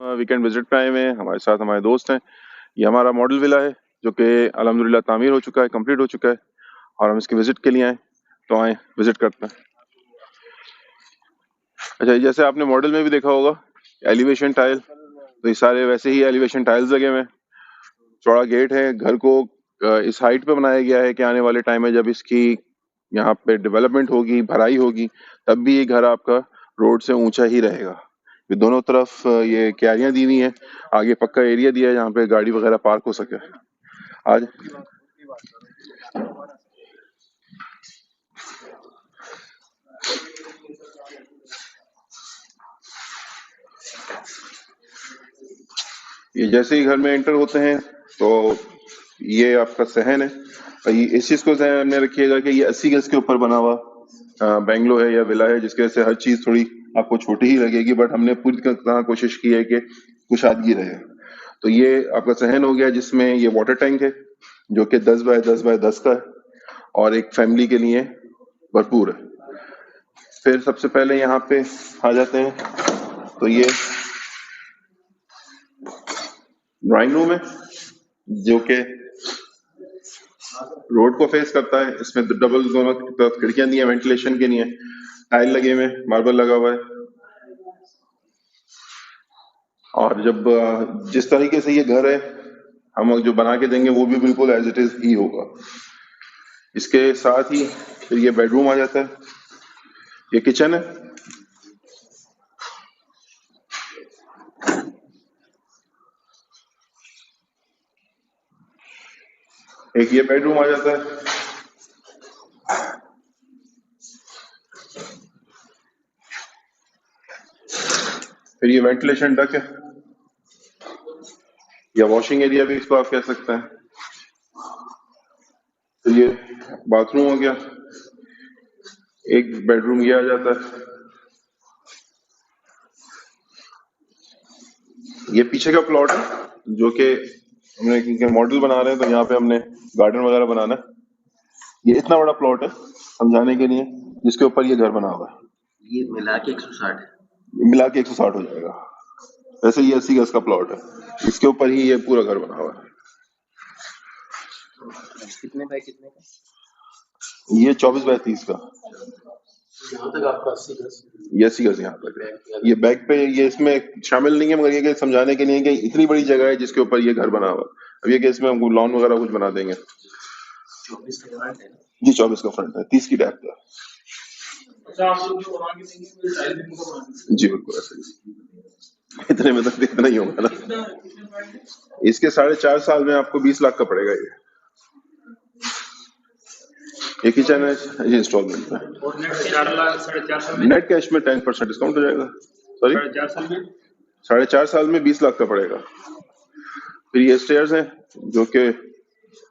Weekend visit पे आए हुए हैं, हमारे साथ हमारे दोस्त हैं। ये हमारा मॉडल विला है जो कि अल्हम्दुलिल्लाह तामीर हो चुका है, कंप्लीट हो चुका है और हम इसकी विजिट के लिए आए, तो आए विजिट करते हैं। अच्छा, ये जैसे आपने मॉडल में भी देखा होगा एलिवेशन टाइल, तो ये सारे वैसे ही एलिवेशन टाइल्स लगे हुए हैं। चौड़ा गेट है। घर को इस हाइट पे बनाया गया है कि आने वाले टाइम में जब इसकी यहाँ पे डेवलपमेंट होगी, भराई होगी, तब भी ये घर आपका रोड से ऊंचा ही रहेगा। ये दोनों तरफ ये क्यारियां दी हुई हैं, आगे पक्का एरिया दिया है जहाँ पे गाड़ी वगैरह पार्क हो सके। आज ये जैसे ही घर में एंटर होते हैं तो ये आपका सहन है। और ये इस चीज को ध्यान में रखिएगा कि ये 80 गज के ऊपर बना हुआ बैंगलो है या विला है, जिसकी वजह से हर चीज थोड़ी आपको छोटी ही लगेगी, बट हमने पूरी तरह कोशिश की है कि कुशादगी रहे। तो ये आपका सहन हो गया, जिसमें ये वाटर टैंक है जो कि 10 बाय 10 का है और एक फैमिली के लिए भरपूर है। फिर सबसे पहले यहाँ पे आ जाते हैं, तो ये ड्राइंग रूम है जो कि रोड को फेस करता है। इसमें डबल दोनों तरफ खिड़कियां दी हैं वेंटिलेशन के लिए, टाइल लगे हुए हैं, मार्बल लगा हुआ है। और जब जिस तरीके से ये घर है हम जो बना के देंगे वो भी बिल्कुल एज इट इज ही होगा। इसके साथ ही फिर ये बेडरूम आ जाता है, ये किचन है, एक ये बेडरूम आ जाता है, फिर ये वेंटिलेशन डक है या वॉशिंग एरिया भी इसको आप कह सकते हैं। तो ये बाथरूम हो गया, एक बेडरूम ये आ जाता है, ये पीछे का प्लॉट है जो कि हमने क्योंकि मॉडल बना रहे हैं तो यहाँ पे हमने गार्डन वगैरह बनाना है। ये इतना बड़ा प्लॉट है समझाने के लिए, जिसके ऊपर ये घर बना हुआ है। ये मिला के 160 है। मिला के 160 हो जाएगा। वैसे ये 80 गज का प्लॉट है, इसके ऊपर ही ये पूरा घर बना हुआ है। कितने बाय कितने का? ये 24 बाय 30 का। यहाँ तक आपका 80 गज। ये 80 गज यहाँ तक है। ये बैक पे ये इसमें शामिल नहीं है, मगर ये कि समझाने के लिए कि इतनी बड़ी जगह है जिसके ऊपर ये घर बना हुआ है। अब ये कि इसमें हम लॉन वगैरह कुछ बना देंगे। 24 का फ्रंट है ना? जी 24 का फ्रंट है, 30 की डेप्थ है। अच्छा, आप लोग जो बना के देंगे वो टाइल भी उनको बना के जी बिल्कुल ऐसे ही। इतने में तक इतना ही होगा ना। देंगे? इसके 4.5 साल में आपको 20 लाख का पड़ेगा ये किचन है ये इंस्टॉलमेंट में। और नेट 4 लाख 4.5 साल में नेट कैश में 10% डिस्काउंट हो जाएगा। सॉरी 4.5 साल में 4.5 साल में 20 लाख का पड़ेगा। फिर ये स्टेयर्स हैं जो कि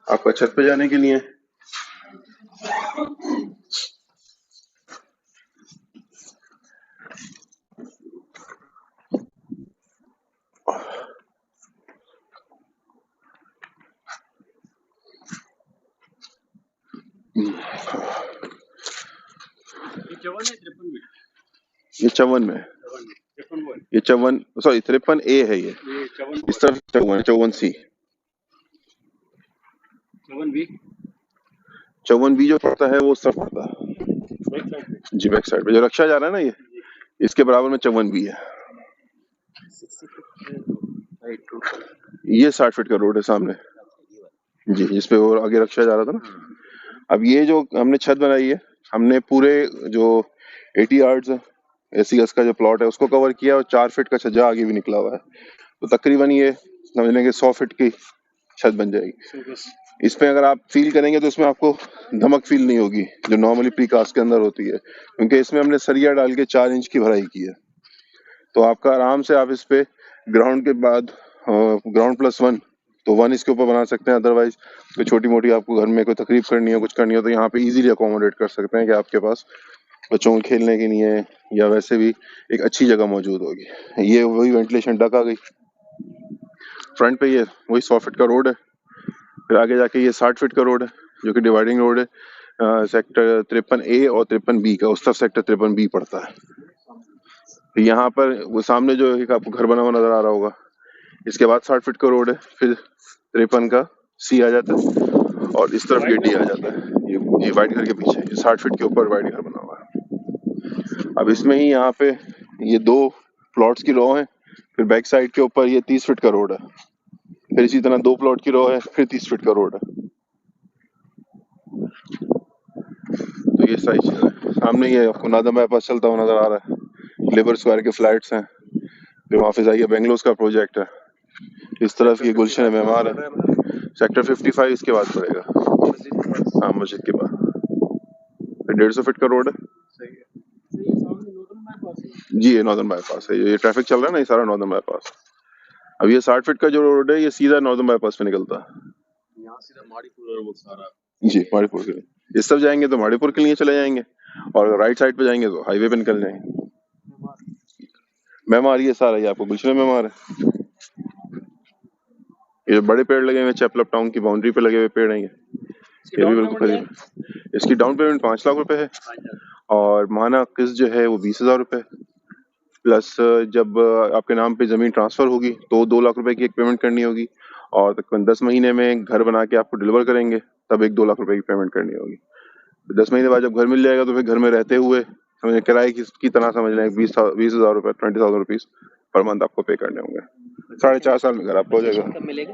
आपका छत पे जाने के लिए। ये 54 में, ये 54 सॉरी 53A है ये। इस तरफ 54C 54B जो पड़ता है वो उस तरफ पड़ता है। जी बैक साइड पे जो रक्षा जा रहा है ना, ये इसके बराबर में 54B है। ये 60 फीट का रोड है सामने जी, जिसपे वो आगे रक्षा जा रहा था ना। अब ये जो हमने छत बनाई है, हमने पूरे जो 80 यार्ड्स 80 गज का जो प्लॉट है उसको कवर किया और 4 फीट का छज्जा आगे भी निकला हुआ है, तो तकरीबन ये समझ लेंगे 100 फीट की छत बन जाएगी। इसमें अगर आप फील करेंगे तो इसमें आपको धमक फील नहीं होगी जो नॉर्मली प्रीकास्ट के अंदर होती है, क्योंकि इसमें हमने सरिया डाल के 4 इंच की भराई की है। तो आपका आराम से आप इस पे ग्राउंड के बाद ग्राउंड +1 तो 1 इसके ऊपर बना सकते हैं। अदरवाइज कोई छोटी मोटी आपको घर में कोई तकरीब करनी हो, कुछ करनी हो, तो यहाँ पे इजीली अकोमोडेट कर सकते हैं कि आपके पास बच्चों को खेलने के लिए या वैसे भी एक अच्छी जगह मौजूद होगी। ये वही वेंटिलेशन डक आ गई। फ्रंट पे ये वही 100 फीट का रोड है, फिर आगे जाके ये 60 फीट का रोड है जो कि डिवाइडिंग रोड है सेक्टर 53A और 53B का। उस तरफ सेक्टर 53B पड़ता है। यहाँ पर वो सामने जो एक आपको घर बना हुआ नजर आ रहा होगा, इसके बाद 60 फीट का रोड है, फिर 53 का सी आ जाता है और इस तरफ ये डी आ जाता है। ये वाइट घर के पीछे 60 फीट के ऊपर वाइट घर बना हुआ है। अब इसमें ही यहाँ पे ये 2 प्लॉट्स की रो है, फिर बैक साइड के ऊपर ये 30 फीट का रोड है, फिर इसी तरह 2 प्लॉट की रो है, फिर 30 फीट का रोड है। तो ये सारी चीजें सामने ये आपको नादम बाईपास चलता हुआ नजर आ रहा है, लेबर स्क्वायर के फ्लैट्स हैं, फिर वहाँ फिजाइया बेंगलोर का प्रोजेक्ट है, इस तरफ ये गुलशन मेमार है, सेक्टर 55 इसके बाद पड़ेगा, हाँ मस्जिद के बाद, फिर 150 फीट का रोड है। जी ये नॉर्दर्न बाईपास है, ये ट्रैफिक चल रहा है ना, ये सारा नॉर्दर्न बाईपास। अब ये 60 फीट का जो रोड है ये सीधा नॉर्दर्न बाईपास पे निकलता है, यहाँ सीधा माड़ीपुर और वो सारा। जी माड़ीपुर के लिए, इस तरफ जाएंगे तो माड़ीपुर के लिए चले जाएंगे, और राइट साइड पे जाएंगे तो हाईवे पे निकल जाएंगे। मेमार ये सारा ये आपको गुलशन मेमार है, ये बड़े पेड़ लगे हुए चैपलप टाउन की बाउंड्री पे लगे हुए पेड़ हैं, ये भी बिल्कुल करीब है। इसकी डाउन पेमेंट 5 लाख रुपए है और माना किस्त जो है वो 20,000 रुपए, प्लस जब आपके नाम पे जमीन ट्रांसफर होगी तो 2 लाख रुपए की एक पेमेंट करनी होगी, और तकरीबन 10 महीने में घर बना के आपको डिलीवर करेंगे तब एक 2 लाख रुपए की पेमेंट करनी होगी। 10 महीने बाद जब घर मिल जाएगा तो फिर घर में रहते हुए समझ किराए की तरह समझ लें 20,000 रुपए 20,000 रुपीज पर मंथ आपको पे करने होंगे। 4.5 साल में घर आपको हो जाएगा। कब मिलेगा?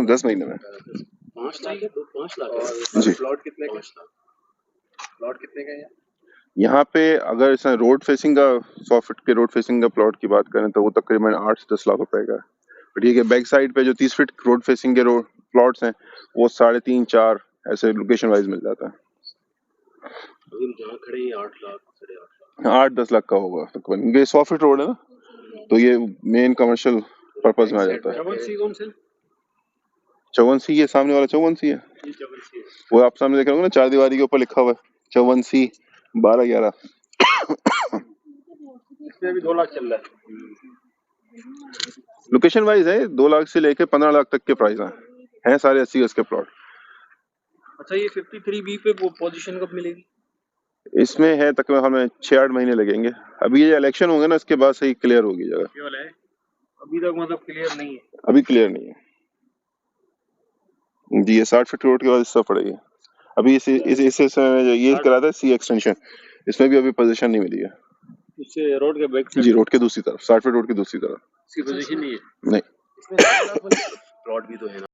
10 महीने में। 5 लाख है, 5 लाख जी। प्लॉट कितने का? प्लॉट कितने का है? यहाँ पे अगर इस रोड फेसिंग का 100 फीट के रोड फेसिंग का प्लॉट की बात करें तो वो तकरीबन 8 से 10 लाख रुपए का है। ठीक है, बैक साइड पे जो 30 फीट रोड फेसिंग के रोड प्लॉट्स हैं वो 3.5-4 ऐसे लोकेशन वाइज मिल जाता है। अभी जहाँ खड़े हैं 8 लाख, 8.5 लाख, 8-10 लाख का होगा तकरीबन। ये 100 फीट रोड है ना, तो ये मेन कमर्शियल पर्पज में आ जाता है। कौन से? 54C ये सामने वाला 54C है, वो आप सामने देख रहे हो ना 4 दीवारी के ऊपर लिखा हुआ है 54C 12-11। इसमें भी 2 लाख चल रहा है। लोकेशन वाइज है, 2 लाख से लेके 15 लाख तक के प्राइस हैं सारे 80 गज के प्लॉट। अच्छा ये 53B पे वो पोजीशन कब मिलेगी? इसमें है तकरीबन हमें 6-8 महीने लगेंगे, अभी ये इलेक्शन होंगे ना इसके बाद से ही क्लियर होगी जगह। केवल है अभी तक मतलब क्लियर नहीं है। अभी क्लियर नहीं है जी, ये 60 फीट रोड के बाद हिस्सा पड़ेगी। अभी इस समय ये करा था सी एक्सटेंशन, इसमें भी अभी पोजीशन नहीं मिली है। उससे रोड के बैक जी रोड के दूसरी तरफ 60 फीट रोड की दूसरी तरफ इसकी पोजीशन नहीं है। नहीं। इसमें प्लॉट भी तो है ना।